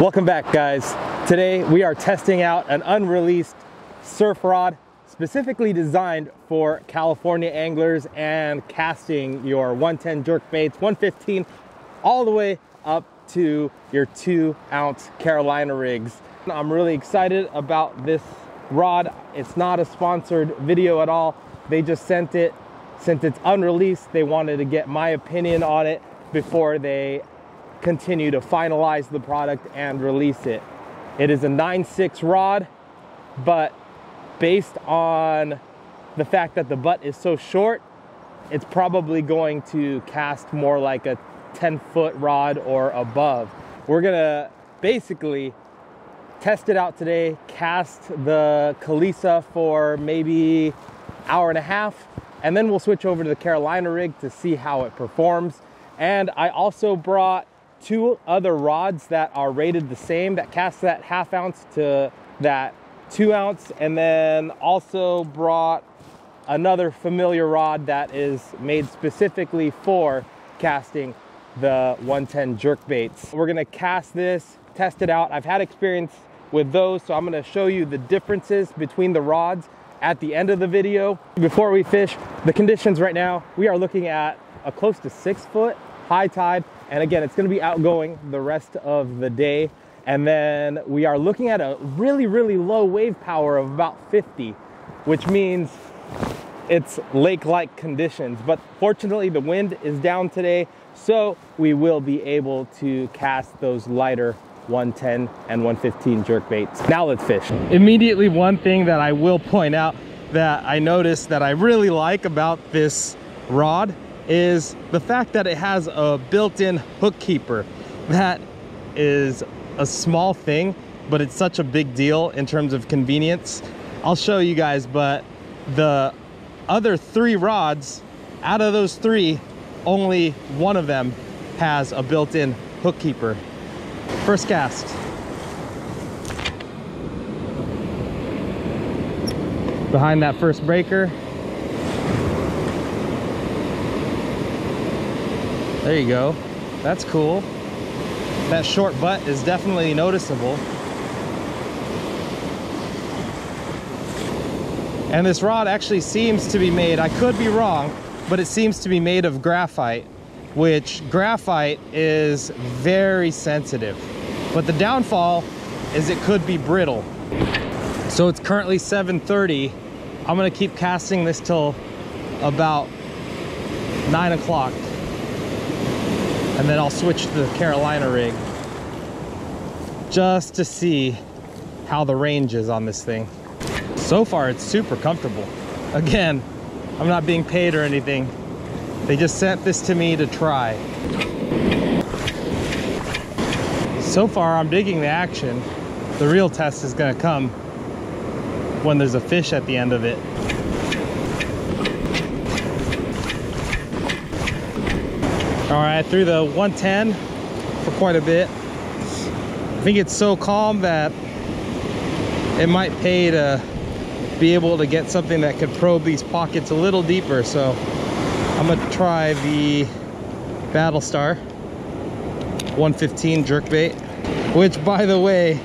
Welcome back, guys. Today we are testing out an unreleased surf rod specifically designed for California anglers and casting your 110 jerk baits, 115, all the way up to your 2-ounce Carolina rigs. I'm really excited about this rod. It's not a sponsored video at all. They just sent it. Since it's unreleased, they wanted to get my opinion on it before they continue to finalize the product and release it. It is a 9/6 rod, but based on the fact that the butt is so short, it's probably going to cast more like a 10-foot rod or above. We're gonna basically test it out today, cast the Kalisa for maybe hour and a half, and then we'll switch over to the Carolina rig to see how it performs. And I also brought 2 other rods that are rated the same, that cast that 1/2 ounce to that 2 ounce, and then also brought another familiar rod that is made specifically for casting the 110 jerk baits. We're gonna cast this, test it out. I've had experience with those, so I'm gonna show you the differences between the rods at the end of the video. Before we fish, the conditions right now, we are looking at a close to 6-foot high tide. And again, it's gonna be outgoing the rest of the day. And then we are looking at a really, really low wave power of about 50, which means it's lake-like conditions. But fortunately, the wind is down today, so we will be able to cast those lighter 110 and 115 jerk baits. Now let's fish. Immediately, one thing that I will point out that I noticed that I really like about this rod is the fact that it has a built-in hook keeper. That is a small thing, but it's such a big deal in terms of convenience. I'll show you guys, but the other 3 rods, out of those 3, only one of them has a built-in hook keeper. First cast. Behind that first breaker. There you go. That's cool. That short butt is definitely noticeable. And this rod actually seems to be made, I could be wrong, but it seems to be made of graphite, which graphite is very sensitive. But the downfall is it could be brittle. So it's currently 7:30. I'm gonna keep casting this till about 9 o'clock. And then I'll switch to the Carolina rig just to see how the range is on this thing. So far, it's super comfortable. Again, I'm not being paid or anything. They just sent this to me to try. So far, I'm digging the action. The real test is gonna come when there's a fish at the end of it. All right, through the 110 for quite a bit. I think it's so calm that it might pay to be able to get something that could probe these pockets a little deeper. So I'm gonna try the Battlestar 115 jerkbait, which, by the way,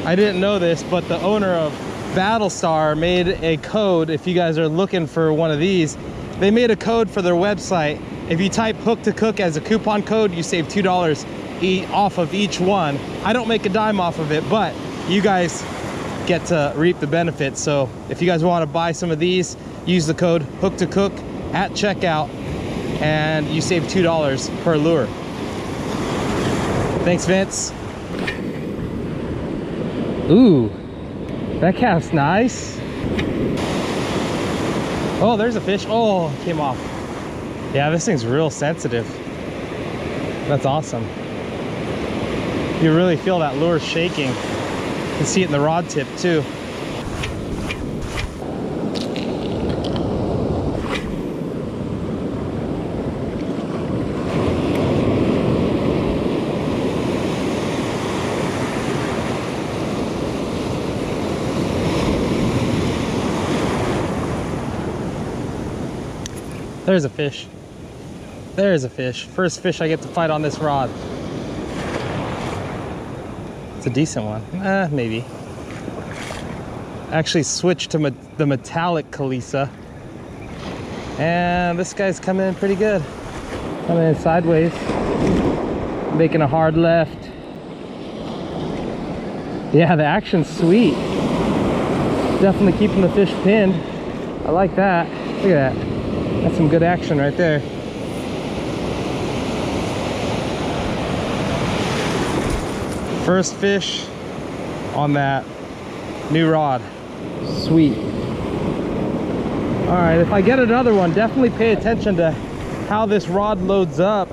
I didn't know this, but the owner of Battlestar made a code. If you guys are looking for one of these, they made a code for their website. If you type Hook to Cook as a coupon code, you save $2 off of each one. I don't make a dime off of it, but you guys get to reap the benefits. So if you guys want to buy some of these, use the code Hook to Cook at checkout and you save $2 per lure. Thanks, Vince. Ooh, that cast's nice. Oh, there's a fish. Oh, it came off. Yeah, this thing's real sensitive. That's awesome. You really feel that lure shaking. You can see it in the rod tip too. There's a fish. There's a fish. First fish I get to fight on this rod. It's a decent one. Maybe. Actually switched to the metallic Kalisa. And this guy's coming in pretty good. Coming in sideways. Making a hard left. Yeah, the action's sweet. Definitely keeping the fish pinned. I like that. Look at that. That's some good action right there. First fish on that new rod. Sweet. All right, if I get another one, definitely pay attention to how this rod loads up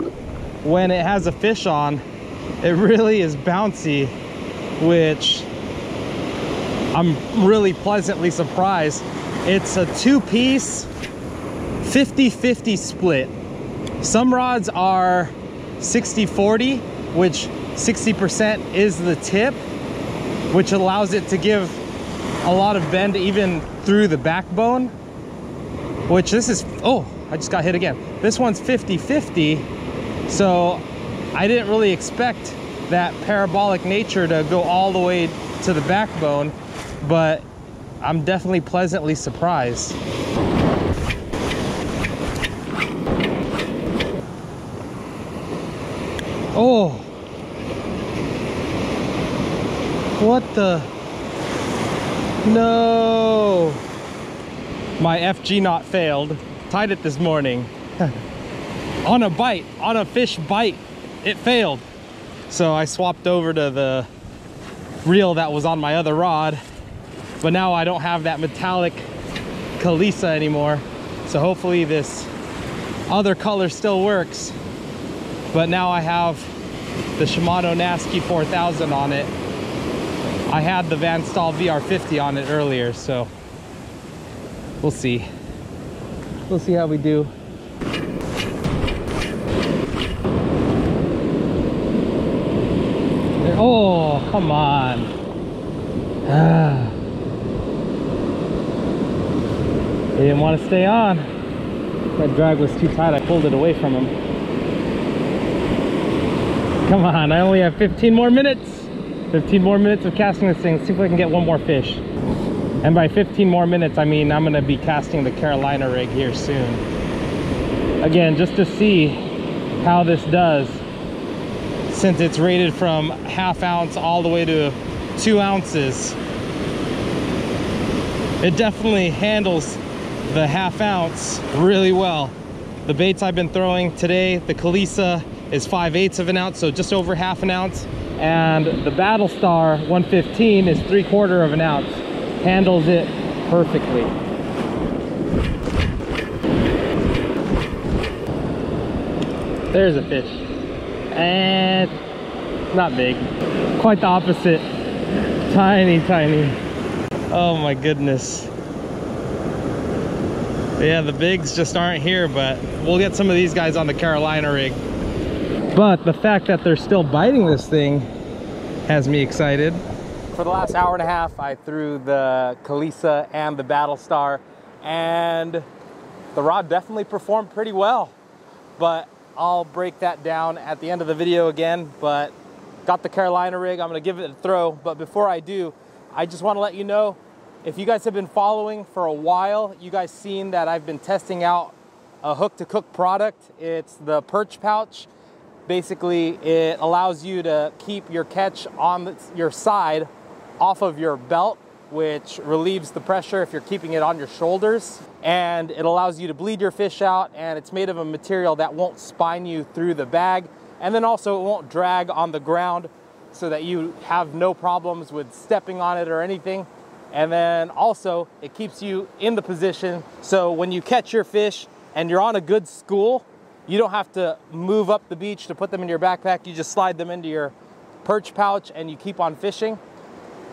when it has a fish on. It really is bouncy, which I'm really pleasantly surprised. It's a two-piece 50-50 split. Some rods are 60-40, which 60% is the tip, which allows it to give a lot of bend even through the backbone, which this is, oh, I just got hit again. This one's 50-50, so I didn't really expect that parabolic nature to go all the way to the backbone, but I'm definitely pleasantly surprised. Oh, what the? No, my FG knot failed. Tied it this morning. On a bite, on a fish bite, it failed. So I swapped over to the reel that was on my other rod, but now I don't have that metallic Kalisa anymore. So hopefully this other color still works. But now I have the Shimano Nasky 4000 on it. I had the Van Staal VR50 on it earlier, so we'll see. We'll see how we do. Oh, come on. He didn't want to stay on. That drag was too tight. I pulled it away from him. Come on, I only have 15 more minutes. 15 more minutes of casting this thing. Let's see if I can get one more fish. And by 15 more minutes, I mean I'm gonna be casting the Carolina rig here soon. Again, just to see how this does, since it's rated from ½ ounce all the way to 2 ounces. It definitely handles the ½ ounce really well. The baits I've been throwing today, the Kalisa is 5/8 of an ounce, so just over ½ an ounce. And the Battlestar 115 is 3/4 of an ounce. Handles it perfectly. There's a fish. And not big. Quite the opposite. Tiny, tiny. Oh my goodness. Yeah, the bigs just aren't here, but we'll get some of these guys on the Carolina rig. But the fact that they're still biting this thing has me excited. For the last hour and a half, I threw the Kalisa and the Battlestar, and the rod definitely performed pretty well. But I'll break that down at the end of the video again. But got the Carolina rig, I'm gonna give it a throw. But before I do, I just wanna let you know, if you guys have been following for a while, you guys seen that I've been testing out a Hook to Cook product. It's the perch pouch. Basically, it allows you to keep your catch on your side off of your belt, which relieves the pressure if you're keeping it on your shoulders. And it allows you to bleed your fish out, and it's made of a material that won't spine you through the bag. And then also it won't drag on the ground, so that you have no problems with stepping on it or anything. And then also it keeps you in the position, so when you catch your fish and you're on a good school, you don't have to move up the beach to put them in your backpack. You just slide them into your perch pouch and you keep on fishing.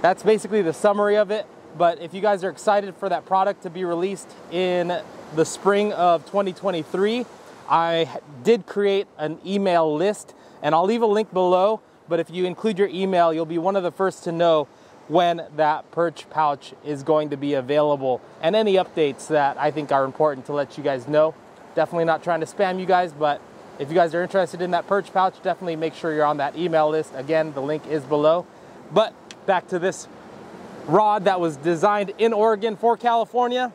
That's basically the summary of it. But if you guys are excited for that product to be released in the spring of 2023, I did create an email list, and I'll leave a link below. But if you include your email, you'll be one of the first to know when that perch pouch is going to be available, and any updates that I think are important to let you guys know. Definitely not trying to spam you guys, but if you guys are interested in that perch pouch, definitely make sure you're on that email list. Again, the link is below. But back to this rod that was designed in Oregon for California.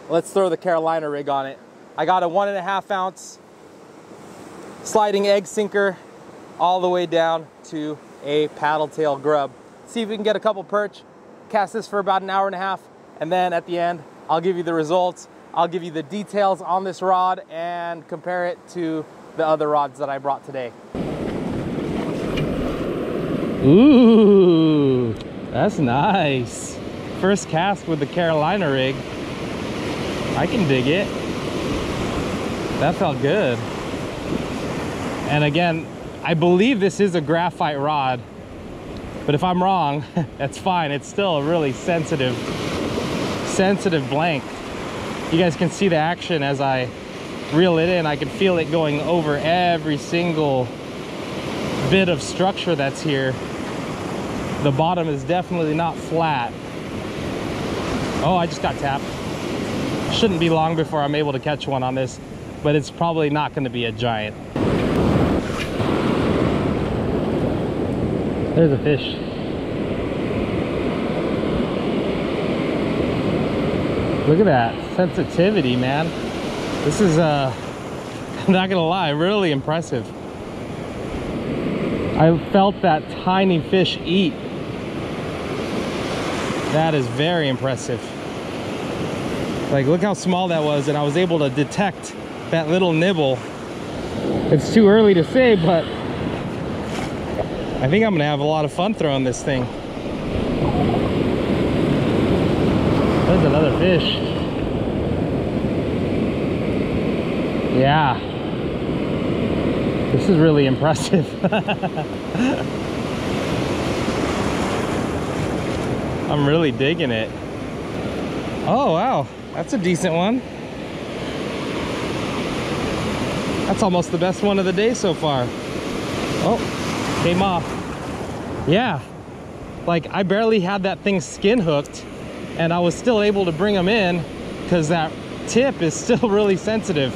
Let's throw the Carolina rig on it. I got a 1.5 ounce sliding egg sinker all the way down to a paddle tail grub. See if we can get a couple perch, cast this for about an hour and a half, and then at the end, I'll give you the results. I'll give you the details on this rod and compare it to the other rods that I brought today. Ooh, that's nice. First cast with the Carolina rig. I can dig it. That felt good. And again, I believe this is a graphite rod, but if I'm wrong, that's fine. It's still a really sensitive blank. You guys can see the action as I reel it in. I can feel it going over every single bit of structure that's here. The bottom is definitely not flat. Oh, I just got tapped. Shouldn't be long before I'm able to catch one on this, but it's probably not going to be a giant. There's a fish. Look at that sensitivity, man. This is I'm not gonna lie, really impressive. I felt that tiny fish eat. That is very impressive. Like, look how small that was, and I was able to detect that little nibble. It's too early to say, but I think I'm gonna have a lot of fun throwing this thing. There's another fish. Yeah. This is really impressive. I'm really digging it. Oh, wow. That's a decent one. That's almost the best one of the day so far. Oh, came off. Yeah. Like, I barely had that thing skin hooked, and I was still able to bring them in because that tip is still really sensitive.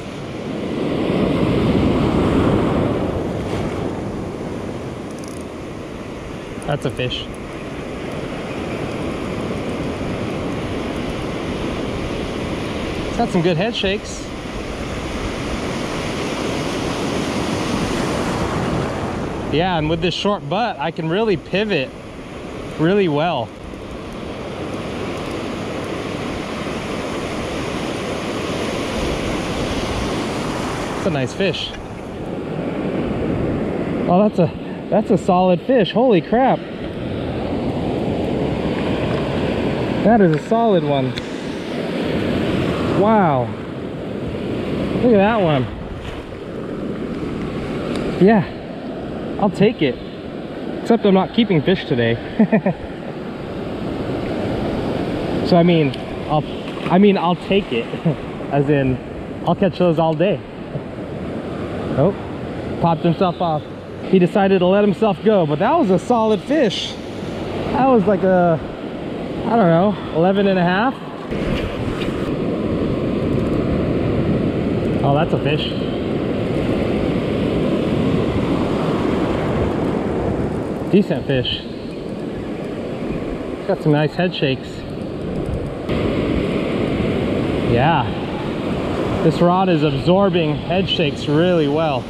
That's a fish. It's got some good head shakes. Yeah, and with this short butt, I can really pivot really well. It's a nice fish. Oh, that's a solid fish. Holy crap. That is a solid one. Wow. Look at that one. Yeah, I'll take it. Except I'm not keeping fish today. So I mean, I'll take it. As in, I'll catch those all day. Oh, popped himself off. He decided to let himself go, but that was a solid fish. That was like a, I don't know, 11.5. Oh, that's a fish. Decent fish. Got some nice head shakes. Yeah. This rod is absorbing head shakes really well.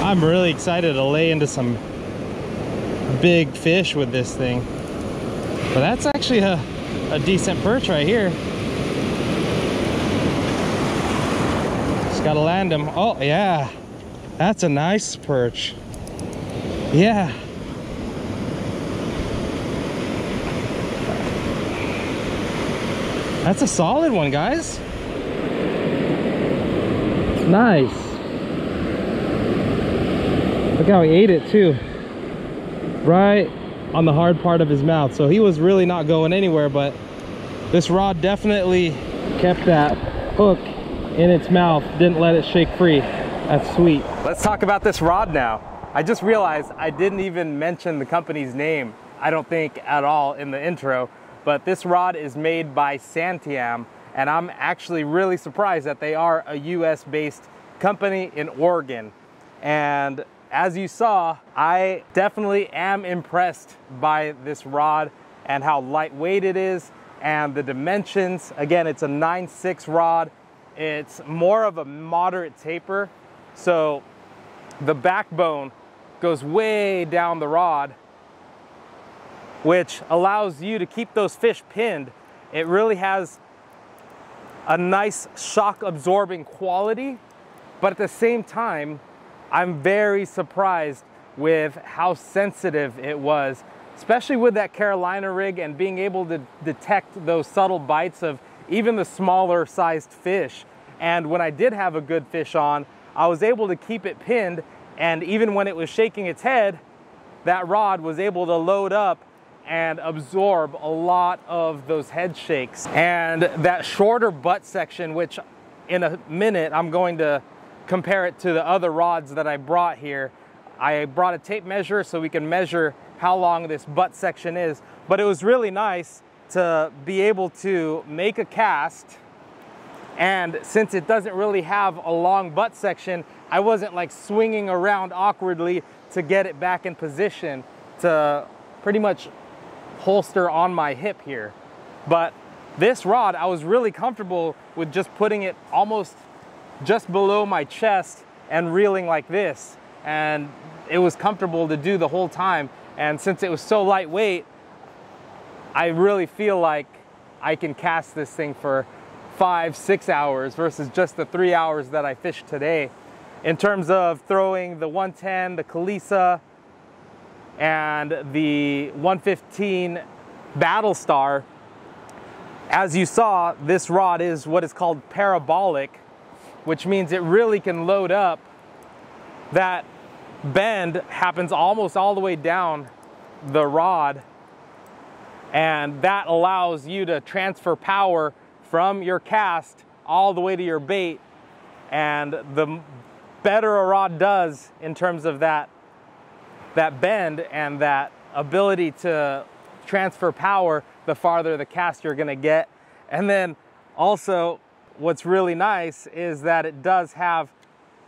I'm really excited to lay into some big fish with this thing. But that's actually a decent perch right here. Just gotta land him. Oh yeah, that's a nice perch. Yeah. That's a solid one, guys. Nice. Look how he ate it too. Right on the hard part of his mouth. So he was really not going anywhere, but this rod definitely kept that hook in its mouth, didn't let it shake free. That's sweet. Let's talk about this rod now. I just realized I didn't even mention the company's name, I don't think at all in the intro, but this rod is made by Santiam, and I'm actually really surprised that they are a US based company in Oregon. And as you saw, I definitely am impressed by this rod and how lightweight it is and the dimensions. Again, it's a 9/6 rod. It's more of a moderate taper, so the backbone goes way down the rod, which allows you to keep those fish pinned. It really has a nice shock absorbing quality, but at the same time, I'm very surprised with how sensitive it was, especially with that Carolina rig and being able to detect those subtle bites of even the smaller sized fish. And when I did have a good fish on, I was able to keep it pinned, and even when it was shaking its head, that rod was able to load up and absorb a lot of those head shakes. And that shorter butt section, which in a minute I'm going to compare it to the other rods that I brought here. I brought a tape measure so we can measure how long this butt section is, but it was really nice to be able to make a cast, and since it doesn't really have a long butt section, I wasn't like swinging around awkwardly to get it back in position to pretty much holster on my hip here. But this rod, I was really comfortable with just putting it almost just below my chest and reeling like this, and it was comfortable to do the whole time. And since it was so lightweight, I really feel like I can cast this thing for 5-6 hours versus just the 3 hours that I fished today. In terms of throwing the 110, the Kalisa, and the 115 Battlestar, as you saw, this rod is what is called parabolic, which means it really can load up. That bend happens almost all the way down the rod, and that allows you to transfer power from your cast all the way to your bait. And the better a rod does in terms of that bend and that ability to transfer power, the farther the cast you're gonna get. And then also, what's really nice is that it does have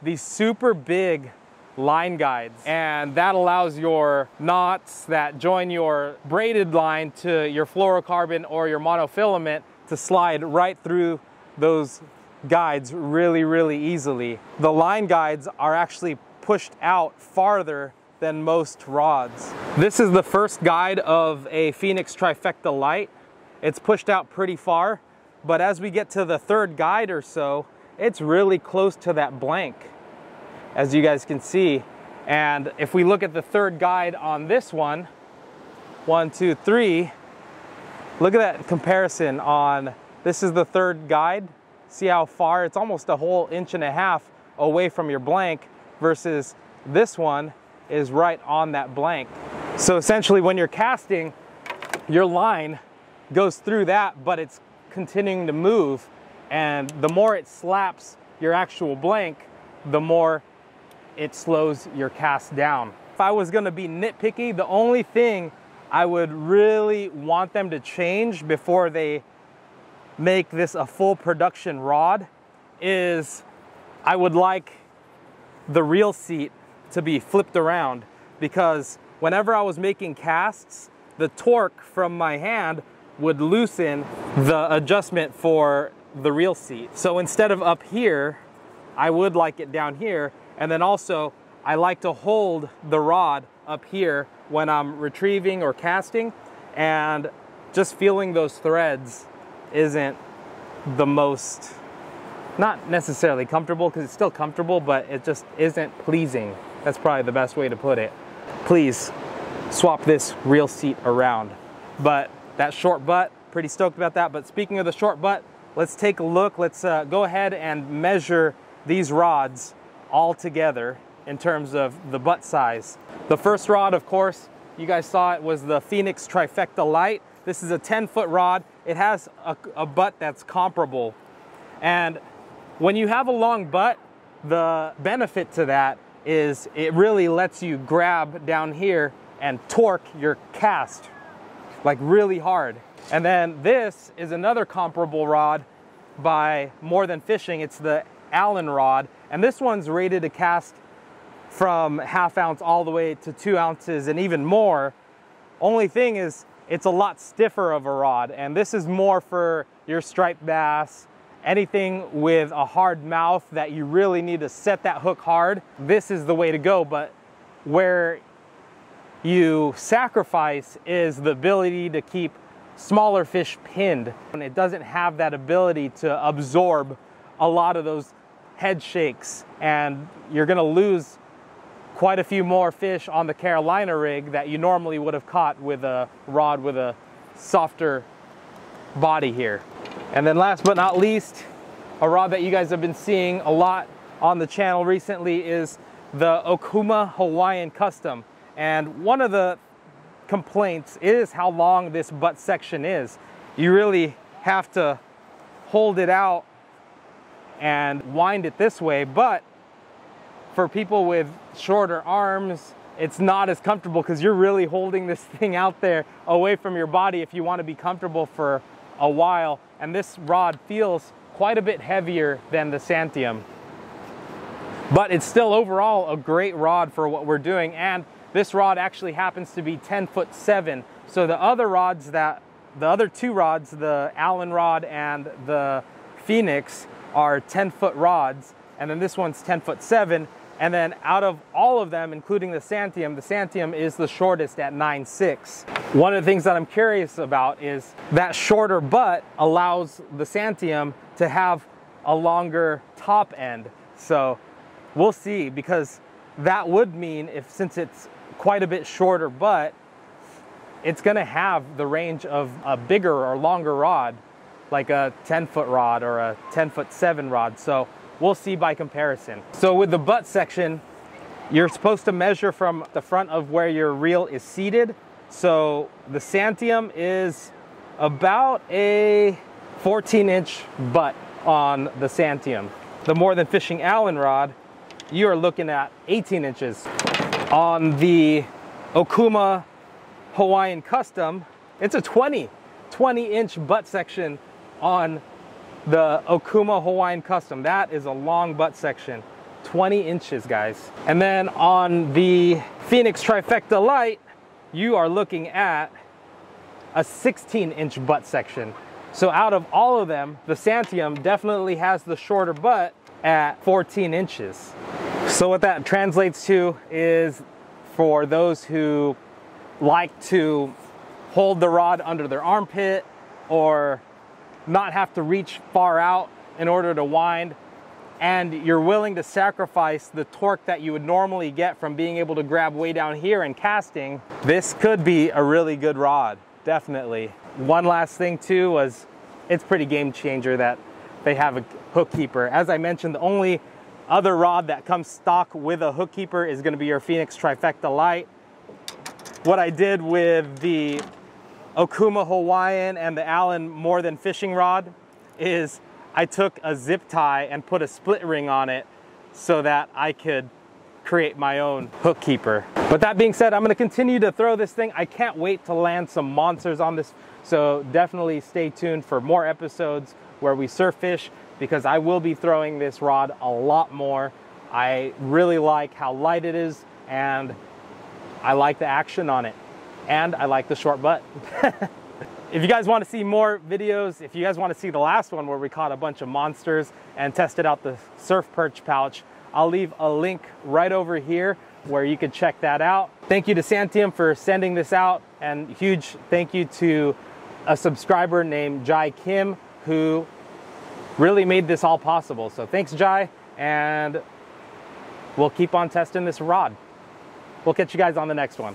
these super big line guides, and that allows your knots that join your braided line to your fluorocarbon or your monofilament to slide right through those guides really easily. The line guides are actually pushed out farther than most rods. This is the first guide of a Phoenix Trifecta Light. It's pushed out pretty far, but as we get to the third guide or so, it's really close to that blank, as you guys can see. And if we look at the third guide on this one, 1, 2, 3, look at that comparison on, this is the third guide. See how far? It's almost a whole 1.5 inches away from your blank versus this one is right on that blank. So essentially when you're casting, your line goes through that, but it's continuing to move. And the more it slaps your actual blank, the more it slows your cast down. If I was gonna be nitpicky, the only thing I would really want them to change before they make this a full production rod is I would like the reel seat to be flipped around, because whenever I was making casts, the torque from my hand would loosen the adjustment for the reel seat. So instead of up here, I would like it down here. And then also, I like to hold the rod up here when I'm retrieving or casting, and just feeling those threads isn't the most, not necessarily comfortable, because it's still comfortable, but it just isn't pleasing. That's probably the best way to put it. Please swap this reel seat around. But that short butt, pretty stoked about that. But speaking of the short butt, let's take a look. Let's go ahead and measure these rods all together in terms of the butt size. The first rod, of course, you guys saw it, was the Phoenix Trifecta Light. This is a 10-foot rod. It has a butt that's comparable. And when you have a long butt, the benefit to that is it really lets you grab down here and torque your cast like really hard. And then this is another comparable rod by More Than Fishing. It's the Allen rod, and this one's rated to cast from ½ ounce all the way to 2 ounces and even more. Only thing is, it's a lot stiffer of a rod, and this is more for your striped bass, anything with a hard mouth that you really need to set that hook hard. This is the way to go. But where you sacrifice is the ability to keep smaller fish pinned, and it doesn't have that ability to absorb a lot of those head shakes, and you're going to lose quite a few more fish on the Carolina rig that you normally would have caught with a rod with a softer body here. And then last but not least, a rod that you guys have been seeing a lot on the channel recently is the Okuma Hawaiian Custom. And one of the complaints is how long this butt section is. You really have to hold it out and wind it this way, but for people with shorter arms, it's not as comfortable because you're really holding this thing out there away from your body if you want to be comfortable for a while. And this rod feels quite a bit heavier than the Santiam, but it's still overall a great rod for what we're doing. And this rod actually happens to be 10'7". So the other rods, the other two rods, the Allen rod and the Phoenix, are 10-foot rods, and then this one's 10'7". And then out of all of them, including the Santiam is the shortest at 9'6". One of the things that I'm curious about is that shorter butt allows the Santiam to have a longer top end. So we'll see, because that would mean, since it's quite a bit shorter butt, it's gonna have the range of a bigger or longer rod, like a 10-foot rod or a 10'7" rod. So we'll see by comparison. So with the butt section, you're supposed to measure from the front of where your reel is seated. So the Santiam is about a 14-inch butt on the Santiam. The More Than Fishing Allen rod, you are looking at 18 inches. On the Okuma Hawaiian Custom, it's a 20-inch butt section on the Okuma Hawaiian Custom. That is a long butt section, 20 inches, guys. And then on the Phoenix Trifecta Light, you are looking at a 16-inch butt section. So out of all of them, the Santiam definitely has the shorter butt at 14 inches. So what that translates to is, for those who like to hold the rod under their armpit or not have to reach far out in order to wind, and you're willing to sacrifice the torque that you would normally get from being able to grab way down here and casting, this could be a really good rod, definitely. One last thing too was, it's pretty game changer that they have a hook keeper. As I mentioned, the only other rod that comes stock with a hook keeper is going to be your Phoenix Trifecta Light. What I did with the Okuma Hawaiian and the Allen More Than Fishing rod is I took a zip tie and put a split ring on it so that I could create my own hook keeper. But that being said, I'm going to continue to throw this thing. I can't wait to land some monsters on this, so definitely stay tuned for more episodes where we surf fish, because I will be throwing this rod a lot more. I really like how light it is, and I like the action on it, and I like the short butt. If you guys want to see more videos, if you guys want to see the last one where we caught a bunch of monsters and tested out the surf perch pouch, I'll leave a link right over here where you can check that out. Thank you to Santiam for sending this out, and huge thank you to a subscriber named Jai Kim who really made this all possible. So thanks, Jai, and we'll keep on testing this rod. We'll catch you guys on the next one.